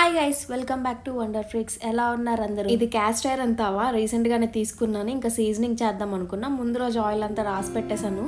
Hi guys, welcome back to wonder ఫ్రిక్స్. ఎలా ఉన్నారు అందరూ? ఇది క్యాస్ట్ ఐరన్ తవా రీసెంట్ గానే తీసుకున్నాను. ఇంకా సీజనింగ్ చేద్దాం అనుకున్నా. ముందు రోజు ఆయిల్ అంతా రాసి పెట్టేశాను.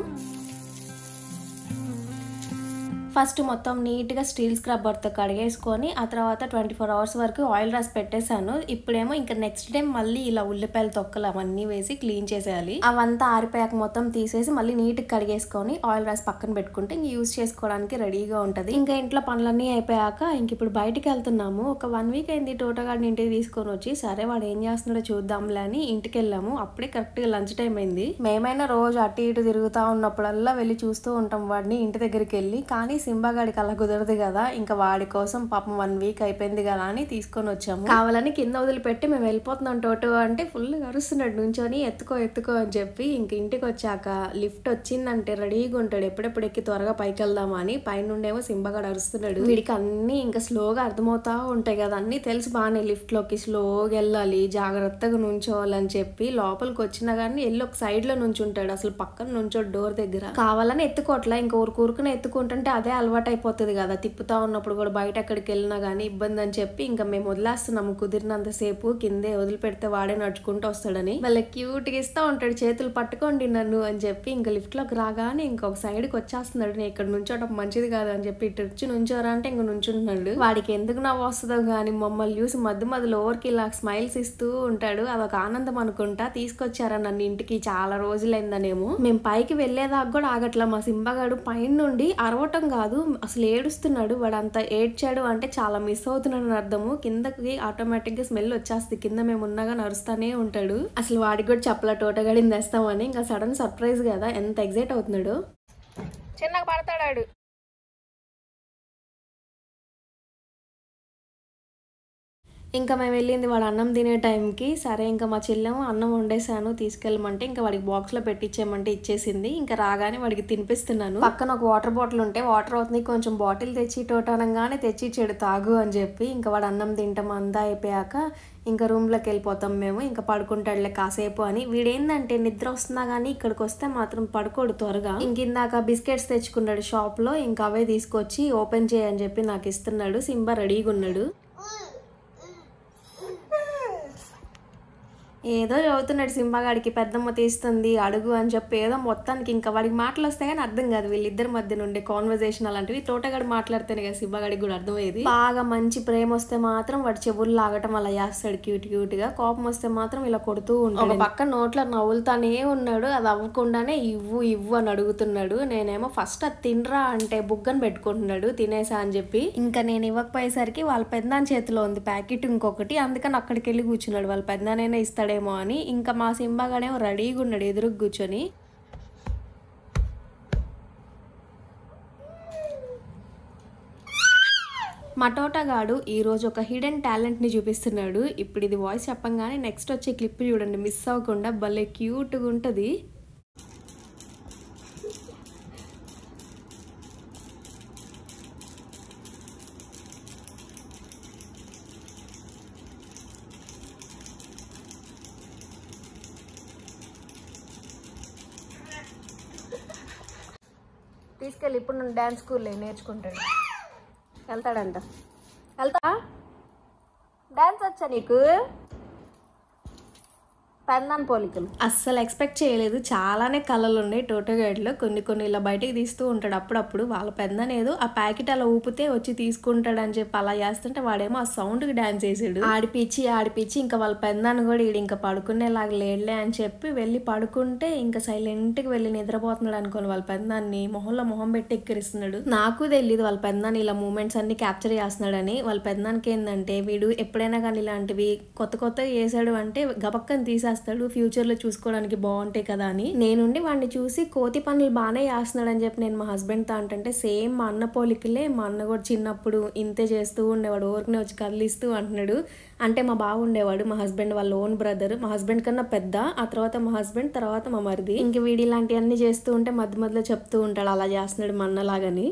ఫస్ట్ మొత్తం నీట్గా స్టీల్ స్క్రబ్బర్తో కడిగేసుకొని ఆ తర్వాత 24 hours వరకు ఆయిల్ రాసి పెట్టేశాను. ఇప్పుడేమో ఇంకా నెక్స్ట్ డే మళ్ళీ ఇలా ఉల్లిపాయల తొక్కలు అవన్నీ వేసి క్లీన్ చేసేయాలి. అవంతా ఆరిపోయాక మొత్తం తీసేసి మళ్ళీ నీట్గా కడిగేసుకొని ఆయిల్ రాసి పక్కన పెట్టుకుంటే ఇంక యూజ్ చేసుకోవడానికి రెడీగా ఉంటుంది. ఇంకా ఇంట్లో పనులన్నీ అయిపోయాక ఇంక ఇప్పుడు బయటికి వెళ్తున్నాము. ఒక 1 week అయింది తోటగాడిని ఇంటికి తీసుకొని వచ్చి. సరే వాడు ఏం చేస్తున్నాడో చూద్దాంలే అని ఇంటికి వెళ్ళాము. అప్పుడే కరెక్ట్గా లంచ్ టైం అయింది. మేమైనా రోజు అటు ఇటు తిరుగుతూ ఉన్నప్పుడల్లా వెళ్ళి చూస్తూ ఉంటాం వాడిని ఇంటి దగ్గరికి వెళ్ళి. కానీ సింబాగాడికి అలా కుదరదు కదా. ఇంకా వాడి కోసం పాపం 1 week అయిపోయింది కదా అని తీసుకొని వచ్చాము. కావాలని కింద వదిలిపెట్టి మేము వెళ్ళిపోతున్నాం టోటో అంటే ఫుల్ అరుస్తున్నాడు నుంచొని ఎత్తుకో ఎత్తుకో అని చెప్పి. ఇంక ఇంటికి వచ్చాక లిఫ్ట్ వచ్చిందంటే రెడీగా ఉంటాడు ఎప్పుడెప్పుడు ఎక్కి త్వరగా పైకి వెళ్దామా అని. పైనుండేమో సింబాగాడు అరుస్తున్నాడు. వీడికి అన్ని ఇంకా స్లోగా అర్థమవుతా ఉంటాయి కదా, అన్ని తెలుసు బాగానే. లిఫ్ట్ లోకి స్లోగా వెళ్ళాలి, జాగ్రత్తగా నుంచోవాలని చెప్పి. లోపలికి వచ్చినా కానీ వెళ్ళి ఒక సైడ్ లో నుంచుంటాడు, అసలు పక్కన నుంచోడు డోర్ దగ్గర. కావాలని ఎత్తుకోవట్లా, ఇంకా ఊరుకూరుకుని ఎత్తుకుంటుంటే అదే అలవాటు అయిపోతుంది కదా. తిప్పుతా ఉన్నప్పుడు కూడా బయట ఎక్కడికి వెళ్ళినా కానీ ఇబ్బంది అని చెప్పి ఇంకా మేము వదిలేస్తున్నాము. కుదిరినంతసేపు కిందే వదిలిపెడితే వాడే నడుచుకుంటూ వస్తాడని. వాళ్ళ క్యూట్ గా ఇస్తా ఉంటాడు, చేతులు పట్టుకోండి నన్ను అని చెప్పి. ఇంకా లిఫ్ట్ లోకి రాగానే ఇంకొక సైడ్కి వచ్చేస్తున్నాడు. నేను ఇక్కడ నుంచోటం మంచిది కాదు అని చెప్పి ఇటు వచ్చి నుంచోరా అంటే ఇంక నుంచుంటున్నాడు. వాడికి ఎందుకు నవ్వు వస్తుందో కానీ మమ్మల్ని చూసి మధ్య మధ్యలో ఓవర్కి ఇలా స్మైల్స్ ఇస్తూ ఉంటాడు. అదొక ఆనందం అనుకుంటా. తీసుకొచ్చారా నన్ను ఇంటికి, చాలా రోజులైందనేమో. మేము పైకి వెళ్లేదాకా కూడా ఆగట్లా. మా సింబాగాడు పైన నుండి అరవటం కాదు అసలు ఏడుస్తున్నాడు. వాడు అంత ఏడ్చాడు అంటే చాలా మిస్ అవుతున్నాడు అని అర్థము. కిందకి ఆటోమేటిక్ గా స్మెల్ వచ్చేస్తుంది. కింద మేము ఉన్నగా నడుస్తానే ఉంటాడు. అసలు వాడికి కూడా చెప్పలా టోటగాడిని తెస్తామని. ఇంకా సడన్ సర్ప్రైజ్ కదా, ఎంత ఎగ్జైట్ అవుతున్నాడు. చిన్నగా పడతాడు. ఇంకా మేము వెళ్ళింది వాడు అన్నం తినే టైంకి. సరే ఇంకా మా చెల్లెము అన్నం వండేసాను తీసుకెళ్ళమంటే ఇంకా వాడికి బాక్స్లో పెట్టించేయమంటే ఇచ్చేసింది. ఇంకా రాగానే వాడికి తినిపిస్తున్నాను. పక్కన ఒక వాటర్ బాటిల్ ఉంటే వాటర్ అవుతుంది, కొంచెం బాటిల్ తెచ్చి టోటనంగానే తెచ్చి చెడు తాగు అని చెప్పి. ఇంకా వాడు అన్నం తింటాం అంతా అయిపోయాక ఇంకా రూమ్లోకి వెళ్ళిపోతాం మేము. ఇంకా పడుకుంటాడులే కాసేపు అని. వీడేందంటే నిద్ర వస్తున్నా కానీ ఇక్కడికి వస్తే మాత్రం పడుకోడు త్వరగా. ఇందాక బిస్కెట్స్ తెచ్చుకున్నాడు షాప్లో, ఇంకా అవే తీసుకొచ్చి ఓపెన్ చేయని చెప్పి నాకు ఇస్తున్నాడు. సింబా రెడీగా ఉన్నాడు. ఏదో చదువుతున్నాడు సింబాగాడికి. పెద్దమ్మ తీస్తుంది అడుగు అని చెప్పి ఏదో మొత్తానికి. ఇంకా వాడికి మాటలు వస్తాయి కానీ అర్థం కాదు వీళ్ళిద్దరి మధ్య నుండి కాన్వర్జేషన్ అలాంటివి. తోటగాడు మాట్లాడితేనే కదా సింబాగాడికి కూడా అర్థమయ్యేది. బాగా మంచి ప్రేమ వస్తే మాత్రం వాడు చెవులు లాగటం అలా చేస్తాడు క్యూట్ క్యూట్ గా. కోపం వస్తే మాత్రం ఇలా కొడుతూ ఉంటాడు. ఒక పక్క నోట్లో నవ్వులుతానే ఉన్నాడు. అది అవ్వకుండానే ఇవ్వు ఇవ్వు అని అడుగుతున్నాడు. నేనేమో ఫస్ట్ అది తినరా అంటే బుగ్గను పెట్టుకుంటున్నాడు తినేసా అని చెప్పి. ఇంకా నేను ఇవ్వకపోయేసరికి వాళ్ళ పెద్దాని చేతిలో ఉంది ప్యాకెట్ ఇంకొకటి, అందుకని అక్కడికి వెళ్ళి కూర్చున్నాడు. వాళ్ళ పెద్దనైనా ఇస్తాడు అని. ఇంకా మా సింబాగాడేమో రెడీగా ఉన్నాడు ఎదురుగా కూర్చొని. మా తోటగాడు ఈరోజు ఒక హిడెన్ టాలెంట్ ని చూపిస్తున్నాడు. ఇప్పుడు ఇది వాయిస్ చెప్పంగానే నెక్స్ట్ వచ్చే క్లిప్ చూడండి, మిస్ అవ్వకుండా. భలే క్యూట్గా ఉంటుంది. తీసుకెళ్ళి ఇప్పుడు నేను డ్యాన్స్ స్కూల్లో నేర్చుకుంటాడు. వెళ్తాడంట. వెళ్తా డ్యాన్స్ వచ్చా నీకు? పెందాన్ పోలికలు అస్సలు ఎక్స్పెక్ట్ చేయలేదు. చాలానే కళలు ఉన్నాయి టోటోగైడ్లో. కొన్ని ఇలా బయటికి తీస్తూ ఉంటాడు అప్పుడప్పుడు. వాళ్ళ పెద్దనేదో ఆ ప్యాకెట్ అలా ఊపితే వచ్చి తీసుకుంటాడు అని చెప్పి అలా చేస్తుంటే వాడేమో ఆ సౌండ్కి డ్యాన్స్ వేసాడు. ఆడిపిచ్చి ఇంకా వాళ్ళ పెద్దాన్ని కూడా వీడు ఇంకా పడుకునేలాగా లేడులే అని చెప్పి వెళ్ళి పడుకుంటే ఇంకా సైలెంట్గా వెళ్ళి నిద్రపోతున్నాడు అనుకోని వాళ్ళ పెద్దాన్ని మొహంలో మొహం పెట్టి ఎక్కిరిస్తున్నాడు. నాకు తెలియదు వాళ్ళ పెద్దాన్ని ఇలా మూమెంట్స్ అన్ని క్యాప్చర్ చేస్తున్నాడని. వాళ్ళ పెద్దానికి ఏంటంటే వీడు ఎప్పుడైనా కానీ ఇలాంటివి కొత్త చేసాడు అంటే గబక్కని తీసేస్తాడు, ఫ్యూచర్ లో చూసుకోవడానికి బాగుంటాయి కదా అని. నేనుండి వాడిని చూసి కోతి పనులు బాగానే చేస్తున్నాడు అని చెప్పి నేను మా హస్బెండ్ తో అంటే సేమ్ మా అన్న పోలికలే. మా అన్న కూడా చిన్నప్పుడు ఇంతే చేస్తూ ఉండేవాడు, ఊరికనే వచ్చి కదిలిస్తూ అంటున్నాడు. అంటే మా బావ ఉండేవాడు, మా హస్బెండ్ వాళ్ళ ఓన్ బ్రదర్. మా హస్బెండ్ కన్నా పెద్ద, ఆ తర్వాత మా హస్బెండ్, తర్వాత మా మరిది. ఇంక వీడి ఇలాంటివన్నీ చేస్తూ ఉంటే మధ్య మధ్యలో చెప్తూ ఉంటాడు అలా చేస్తున్నాడు మా అన్నలాగని.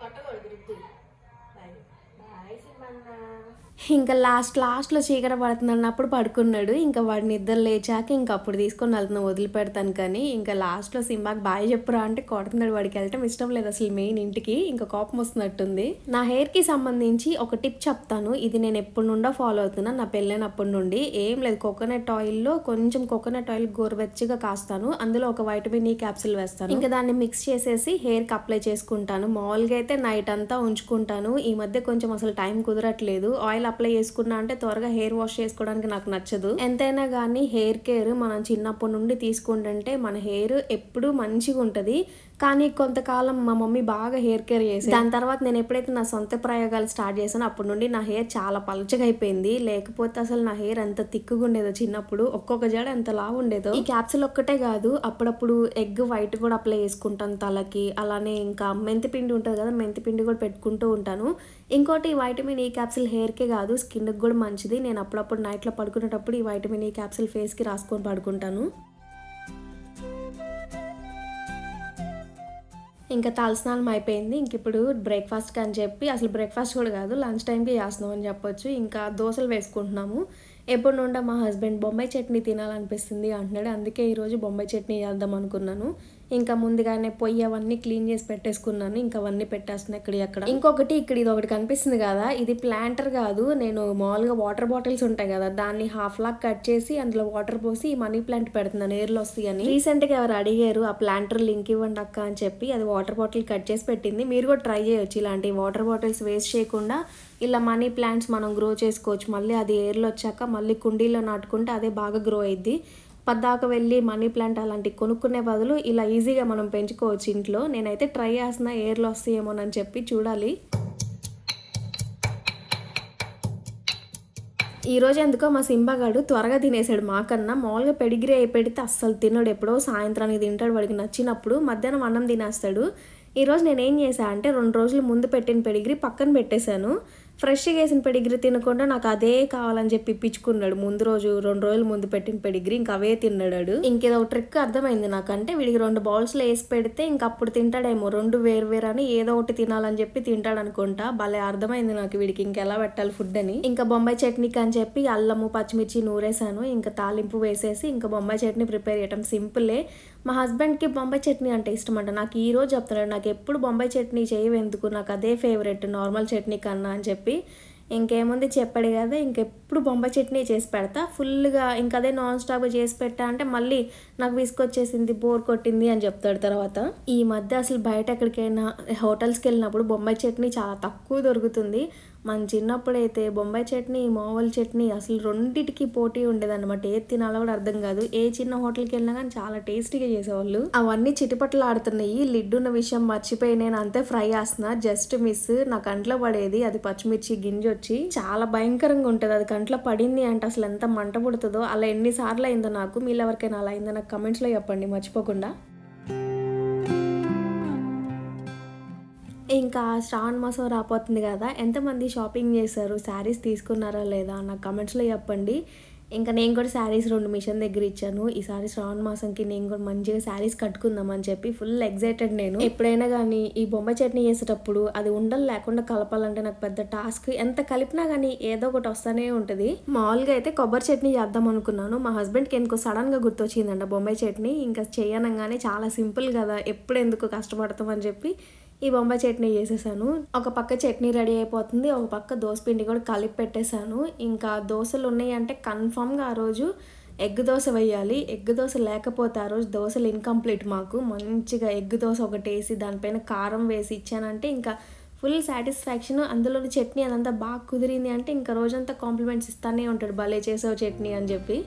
కొట్టకూడదు రుద్దు. Bye bye cinema. ఇంకా లాస్ట్లో చీకటి పడుతుంది అన్నప్పుడు పడుకున్నాడు. ఇంకా వాడి నిద్ర లేచాక ఇంకా అప్పుడు తీసుకొని వెళ్తున్నా, వదిలిపెడతాను. కానీ ఇంకా లాస్ట్లో సింబాకి బాయ్ చెప్పురా అంటే కొడుతున్నాడు. వాడికి వెళ్ళటం ఇష్టం లేదు అసలు, మెయిన్ ఇంటికి ఇంకా కోపం వస్తున్నట్టుంది. నా హెయిర్కి సంబంధించి ఒక టిప్ చెప్తాను. ఇది నేను ఎప్పటి నుండో ఫాలో అవుతున్నా, నా పెళ్ళైనప్పటి నుండి. ఏం లేదు, కోకోనట్ ఆయిల్లో కొంచెం కోకోనట్ ఆయిల్ గోరువెచ్చగా కాస్తాను, అందులో ఒక వైటమిన్ ఈ క్యాప్సిల్ వేస్తాను. ఇంకా దాన్ని మిక్స్ చేసేసి హెయిర్కి అప్లై చేసుకుంటాను. మామూలుగా అయితే నైట్ అంతా ఉంచుకుంటాను. ఈ మధ్య కొంచెం అసలు టైం కుదరట్లేదు. ఆయిల్ అప్లై చేసుకున్నా అంటే త్వరగా హెయిర్ వాష్ చేసుకోవడానికి నాకు నచ్చదు. ఎంతైనా కానీ హెయిర్ కేర్ మనం చిన్నప్పటి నుండి తీసుకుంటుంటే మన హెయిర్ ఎప్పుడూ మంచిగా ఉంటుంది. కానీ కొంతకాలం మా మమ్మీ బాగా హెయిర్ కేర్ చేసేది. దాని తర్వాత నేను ఎప్పుడైతే నా సొంత ప్రయోగాలు స్టార్ట్ చేశానో అప్పటి నుండి నా హెయిర్ చాలా పలచగా అయిపోయింది. లేకపోతే అసలు నా హెయిర్ ఎంత తిక్కుగా ఉండేదో చిన్నప్పుడు, ఒక్కొక్క జడ ఎంత లావు ఉండేదో. ఈ క్యాప్సిల్ ఒక్కటే కాదు, అప్పుడప్పుడు ఎగ్ వైట్ కూడా అప్లై చేసుకుంటాను తలకి. అలానే ఇంకా మెంతిపిండి ఉంటుంది కదా, మెంతిపిండి కూడా పెట్టుకుంటూ ఉంటాను. ఇంకోటి వైటమిన్ ఈ క్యాప్సిల్ హెయిర్కే కాదు స్కిన్కి కూడా మంచిది. నేను అప్పుడప్పుడు నైట్లో పడుకునేటప్పుడు ఈ వైటమిన్ ఈ క్యాప్సిల్ ఫేస్కి రాసుకొని పడుకుంటాను. ఇంకా తలస్నానం అయిపోయింది. ఇంక ఇప్పుడు బ్రేక్ఫాస్ట్కి అని చెప్పి, అసలు బ్రేక్ఫాస్ట్ కూడా కాదు లంచ్ టైంకి చేస్తున్నాం అని చెప్పొచ్చు. ఇంకా దోశలు వేసుకుంటున్నాము. ఎప్పుడు నుండి మా హస్బెండ్ బొంబాయి చట్నీ తినాలనిపిస్తుంది అంటున్నాడు. అందుకే ఈరోజు బొంబాయి చట్నీ చేద్దాం అనుకున్నాను. ఇంకా ముందుగానే పొయ్యి అవన్నీ క్లీన్ చేసి పెట్టేసుకున్నాను. ఇంకా అవన్నీ పెట్టేస్తున్నాను ఇక్కడ అక్కడ. ఇంకొకటి ఇక్కడ ఇది ఒకటి కనిపిస్తుంది కదా, ఇది ప్లాంటర్ కాదు. నేను మామూలుగా వాటర్ బాటిల్స్ ఉంటాయి కదా, దాన్ని హాఫ్ లాక్ కట్ చేసి అందులో వాటర్ పోసి మనీ ప్లాంట్ పెడుతున్నాను, ఎయిర్లో వస్తాయి అని. రీసెంట్గా ఎవరు అడిగారు ఆ ప్లాంటర్ లింక్ ఇవ్వండి అక్క అని చెప్పి, అది వాటర్ బాటిల్ కట్ చేసి పెట్టింది. మీరు కూడా ట్రై చేయొచ్చు, ఇలాంటి వాటర్ బాటిల్స్ వేస్ట్ చేయకుండా ఇలా మనీ ప్లాంట్స్ మనం గ్రో చేసుకోవచ్చు. మళ్ళీ అది ఎయిర్లో వచ్చాక మళ్ళీ కుండీలో నాటుకుంటే అదే బాగా గ్రో అయ్యిద్ది. పద్దాక వెళ్ళి మనీ ప్లాంట్ అలాంటివి కొనుక్కునే బదులు ఇలా ఈజీగా మనం పెంచుకోవచ్చు ఇంట్లో. నేనైతే ట్రై చేస్తున్నా, ఎయిర్లో వస్తాయేమోనని చెప్పి చూడాలి. ఈరోజు ఎందుకో మా సింబాగాడు త్వరగా తినేసాడు మాకన్నా. మామూలుగా పెడిగ్రీ అయి పెడితే అస్సలు తినడు, ఎప్పుడో సాయంత్రానికి తింటాడు వాడికి నచ్చినప్పుడు. మధ్యాహ్నం అన్నం తినేస్తాడు. ఈరోజు నేనేం చేశాను అంటే 2 రోజులు ముందు పెట్టిన పెడిగ్రీ పక్కన పెట్టేశాను. ఫ్రెష్గా వేసిన పెడిగ్రీ తినకుండా నాకు అదే కావాలని చెప్పి ఇప్పించుకున్నాడు. ముందు రోజు 2 రోజులు ముందు పెట్టిన పెడిగ్రీ ఇంకా అవే తిన్నాడు. ఇంకేదో ట్రిక్ అర్థమైంది నాకంటే, వీడికి 2 బౌల్స్లో వేసి పెడితే ఇంక అప్పుడు తింటాడేమో. 2 వేరు అని ఏదో ఒకటి తినాలని చెప్పి తింటాడు అనుకుంటా. భలే అర్థమైంది నాకు వీడికి ఇంకెలా పెట్టాలి ఫుడ్ అని. ఇంకా బొంబాయి చట్నీకి అని చెప్పి అల్లము పచ్చిమిర్చి నూరేసాను. ఇంకా తాలింపు వేసేసి ఇంకా బొంబాయి చట్నీ ప్రిపేర్ చేయటం సింపులే. మా హస్బెండ్కి బొంబాయి చట్నీ అంటే ఇష్టం అంట. నాకు ఈ రోజు చెప్తున్నాడు, నాకు ఎప్పుడు బొంబాయి చట్నీ చేయవెందుకు, నాకు అదే ఫేవరెట్ నార్మల్ చట్నీ కన్నా అని చెప్పి. ఇంకేముంది చెప్పాడు కదా, ఇంకెప్పుడు బొంబాయి చట్నీ చేసి పెడతా ఫుల్గా. ఇంకా అదే నాన్ స్టాప్గా చేసి పెట్టా అంటే మళ్ళీ నాకు విసుకొచ్చేసింది, బోర్ కొట్టింది అని చెప్తాడు తర్వాత. ఈ మధ్య అసలు బయట ఎక్కడికైనా హోటల్స్కి వెళ్ళినప్పుడు బొంబాయి చట్నీ చాలా తక్కువ దొరుకుతుంది. మన చిన్నప్పుడైతే బొంబాయి చట్నీ మామూలు చట్నీ అసలు రెండింటికి పోటీ ఉండేదన్నమాట. ఏది తినాలో కూడా అర్థం కాదు. ఏ చిన్న హోటల్కి వెళ్ళినా కానీ చాలా టేస్టీగా చేసేవాళ్ళు. అవన్నీ చిటిపట్లు ఆడుతున్నాయి. లిడ్ ఉన్న విషయం మర్చిపోయి నేను అంతే ఫ్రై చేస్తున్నా, జస్ట్ మిస్. నా కంట్లో పడేది అది పచ్చిమిర్చి గింజ వచ్చి చాలా భయంకరంగా ఉంటుంది. అది కంట్లో పడింది అంటే అసలు ఎంత మంట పుడుతుందో. అలా ఎన్నిసార్లు అయిందో నాకు. మీరు ఎవరికైనా అలా అయిందో నాకు కమెంట్స్లో చెప్పండి మర్చిపోకుండా. ఇంకా శ్రావణ మాసం రాబోతుంది కదా, ఎంతమంది షాపింగ్ చేశారు, శారీస్ తీసుకున్నారా లేదా నాకు కమెంట్స్లో చెప్పండి. ఇంకా నేను కూడా శారీస్ 2 మిషన్ దగ్గర ఇచ్చాను. ఈసారి శ్రావణ మాసంకి నేను కూడా మంచిగా శారీస్ కట్టుకుందామని చెప్పి ఫుల్ ఎగ్జైటెడ్ నేను. ఎప్పుడైనా కానీ ఈ బొంబాయి చట్నీ చేసేటప్పుడు అది ఉండలు లేకుండా కలపాలంటే నాకు పెద్ద టాస్క్. ఎంత కలిపినా కానీ ఏదో ఒకటి వస్తూనే ఉంటుంది. మామూలుగా అయితే కొబ్బరి చట్నీ చేద్దాం అనుకున్నాను. మా హస్బెండ్కి ఎందుకో సడన్గా గుర్తొచ్చిందంట బొంబాయి చట్నీ. ఇంకా చేయనంగానే చాలా సింపుల్ కదా, ఎప్పుడు ఎందుకు కష్టపడతామని చెప్పి ఈ బొంబాయి చట్నీ చేసేసాను. ఒక పక్క చట్నీ రెడీ అయిపోతుంది, ఒక పక్క దోసపిండి కూడా కలిపి పెట్టేశాను. ఇంకా దోశలు ఉన్నాయి అంటే కన్ఫామ్గా ఆ రోజు ఎగ్ దోశ వేయాలి. ఎగ్ దోశ లేకపోతే ఆ రోజు దోశలు ఇన్కంప్లీట్ మాకు. మంచిగా ఎగ్ దోశ ఒకటి వేసి దానిపైన కారం వేసి ఇచ్చానంటే ఇంకా ఫుల్ సాటిస్ఫాక్షన్. అందులోని చట్నీ అదంతా బాగా కుదిరింది అంటే ఇంకా రోజంతా కాంప్లిమెంట్స్ ఇస్తానే ఉంటాడు, భలే చేసావు చట్నీ అని చెప్పి.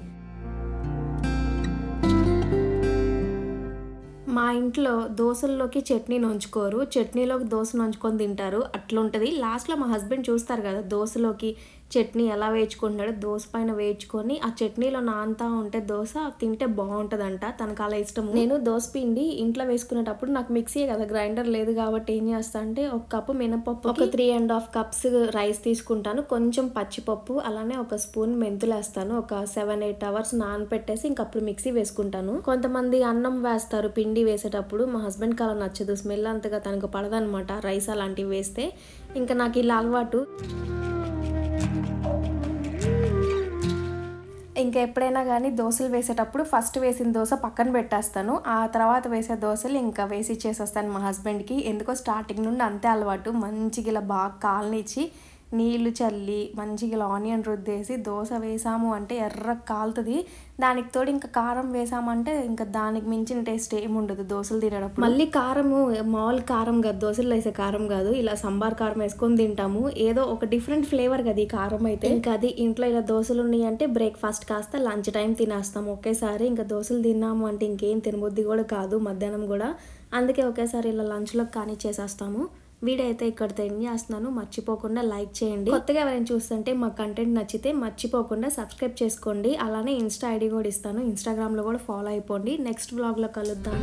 మా ఇంట్లో దోశల్లోకి చట్నీ నంచుకోరు, చట్నీలోకి దోశ నంచుకొని తింటారు, అట్లుంటుంది. లాస్ట్లో మా హస్బెండ్ చూస్తారు కదా దోశలోకి చట్నీ ఎలా వేయించుకుంటాడో, దోశ పైన వేయించుకొని ఆ చట్నీలో నాంతా ఉంటే దోశ తింటే బాగుంటుందంట. తనకు అలా ఇష్టము. నేను దోశ పిండి ఇంట్లో వేసుకునేటప్పుడు నాకు మిక్సీ కదా, గ్రైండర్ లేదు కాబట్టి ఏం చేస్తా అంటే ఒక కప్పు మినపప్పు, ఒక 3.5 కప్స్ రైస్ తీసుకుంటాను, కొంచెం పచ్చిపప్పు, అలానే ఒక స్పూన్ మెంతులు వేస్తాను. ఒక 7-8 అవర్స్ నానపెట్టేసి ఇంకప్పుడు మిక్సీ వేసుకుంటాను. కొంతమంది అన్నం వేస్తారు పిండి వేసేటప్పుడు, మా హస్బెండ్కి అలా నచ్చదు, స్మెల్ అంతగా తనకు పడదనమాట రైస్ అలాంటివి వేస్తే. ఇంకా నాకు ఇలా అలవాటు. ఇంకా ఎప్పుడైనా కానీ దోశలు వేసేటప్పుడు ఫస్ట్ వేసిన దోశ పక్కన పెట్టేస్తాను. ఆ తర్వాత వేసే దోశలు ఇంకా వేసి ఇచ్చేసేస్తాను మా హస్బెండ్కి. ఎందుకో స్టార్టింగ్ నుండి అంతే అలవాటు. మంచిగా ఇలా బాగా కాలనిచ్చి నీళ్లు చల్లి మంచిగా ఇలా ఆనియన్ రుద్దేసి దోశ వేసాము అంటే ఎర్ర కాలుతుంది. దానికి తోడు ఇంకా కారం వేసామంటే ఇంకా దానికి మించిన టేస్ట్ ఏముండదు దోశలు తినేటప్పుడు. మళ్ళీ కారము మామూలు కారం కాదు, దోశలు వేసే కారం కాదు, ఇలా సంబార్ కారం వేసుకొని తింటాము. ఏదో ఒక డిఫరెంట్ ఫ్లేవర్ కదా ఈ కారం అయితే. ఇంకా అది ఇంట్లో ఇలా దోశలు ఉన్నాయి అంటే బ్రేక్ఫాస్ట్ కాస్త లంచ్ టైం తినేస్తాము ఒకేసారి. ఇంకా దోశలు తిన్నాము అంటే ఇంకేం తినబుద్ధి కూడా కాదు మధ్యాహ్నం కూడా. అందుకే ఒకేసారి ఇలా లంచ్లో కానీ చేసేస్తాము. వీడియో అయితే ఇక్కడితో ఎండ్ చేస్తున్నాను. మర్చిపోకుండా లైక్ చేయండి. కొత్తగా ఎవరైనా చూస్తుంటే మా కంటెంట్ నచ్చితే మర్చిపోకుండా సబ్స్క్రైబ్ చేసుకోండి. అలానే ఇన్స్టా ఐడి కూడా ఇస్తాను, ఇన్స్టాగ్రామ్లో కూడా ఫాలో అయిపోండి. నెక్స్ట్ వ్లాగ్లో కలుద్దాం.